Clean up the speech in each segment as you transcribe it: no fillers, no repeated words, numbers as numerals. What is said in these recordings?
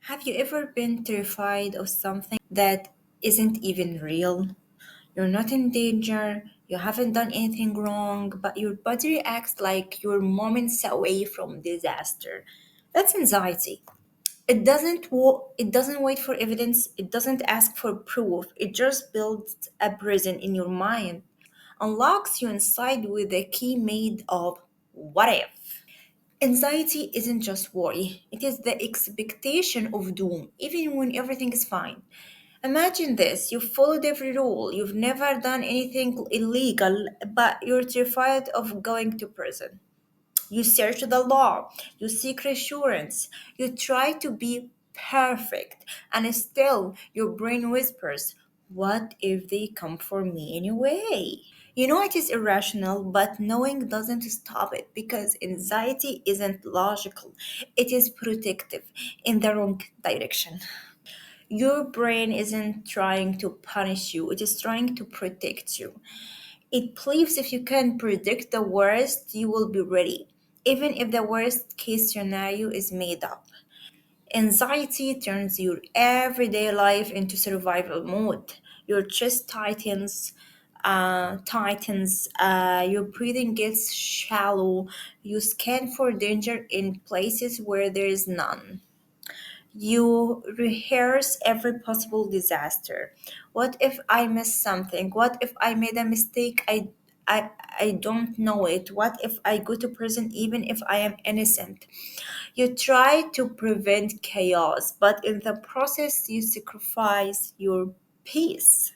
Have you ever been terrified of something that isn't even real? You're not in danger, you haven't done anything wrong, but your body reacts like you're moments away from disaster. That's anxiety. It doesn't wait for evidence, it doesn't ask for proof. It just builds a prison in your mind, unlocks you inside with a key made of what if. Anxiety isn't just worry, it is the expectation of doom, even when everything is fine. Imagine this: you've followed every rule, you've never done anything illegal, but you're terrified of going to prison. You search the law, you seek reassurance, you try to be perfect, and still your brain whispers, what if they come for me anyway? You know it is irrational, but knowing doesn't stop it because anxiety isn't logical. It is protective in the wrong direction. Your brain isn't trying to punish you, it is trying to protect you. It believes if you can predict the worst, you will be ready, even if the worst case scenario is made up. Anxiety turns your everyday life into survival mode. Your chest tightens, your breathing gets shallow, you scan for danger in places where there is none. You rehearse every possible disaster. What if I miss something? What if I made a mistake? I don't know it. What if I go to prison even if I am innocent? You try to prevent chaos, but in the process, you sacrifice your peace.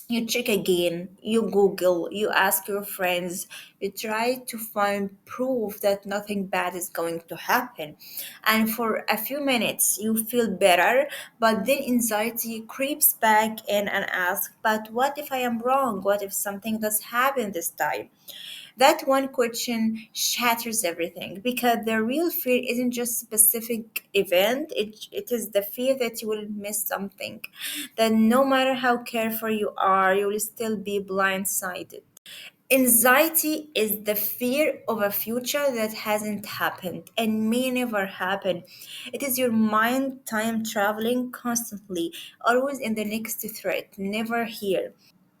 You check again, you Google, you ask your friends, you try to find proof that nothing bad is going to happen. And for a few minutes, you feel better, but then anxiety creeps back in and asks, but what if I am wrong? What if something does happen this time? That one question shatters everything because the real fear isn't just specific event, it is the fear that you will miss something, that no matter how careful you are, you will still be blindsided. Anxiety is the fear of a future that hasn't happened and may never happen. It is your mind time traveling constantly, always in the next threat, never here.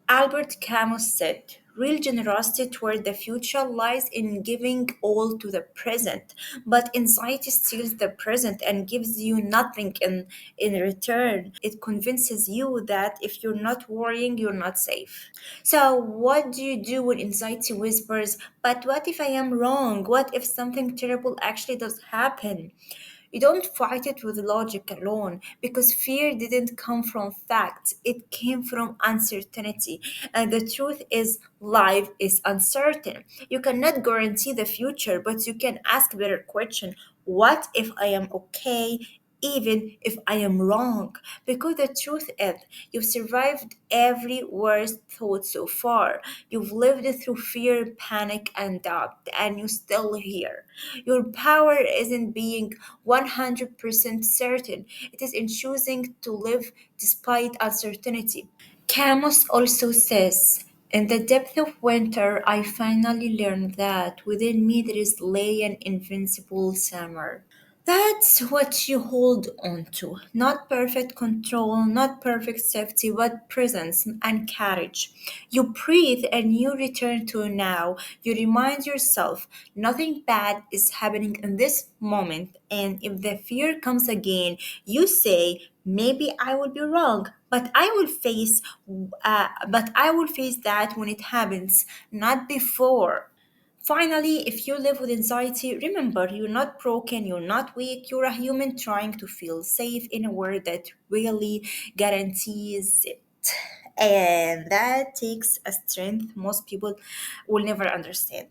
Albert Camus said, real generosity toward the future lies in giving all to the present, but anxiety steals the present and gives you nothing in return. It convinces you that if you're not worrying, you're not safe. So, what do you do when anxiety whispers, but what if I am wrong? What if something terrible actually does happen? You don't fight it with logic alone because fear didn't come from facts, it came from uncertainty. And the truth is, life is uncertain. You cannot guarantee the future, but you can ask better question. What if I am okay? Even if I am wrong, because the truth is, you've survived every worst thought so far. You've lived through fear, panic, and doubt, and you're still here. Your power isn't being 100% certain, it is in choosing to live despite uncertainty. Camus also says, in the depth of winter, I finally learned that within me there is lay an invincible summer. That's what you hold on to. Not perfect control, not perfect safety, but presence and courage. You breathe and you return to now. You remind yourself nothing bad is happening in this moment. And if the fear comes again, you say, maybe I will be wrong. But I will face that when it happens, not before. Finally, if you live with anxiety, remember you're not broken, you're not weak, you're a human trying to feel safe in a world that really guarantees it. And that takes a strength most people will never understand.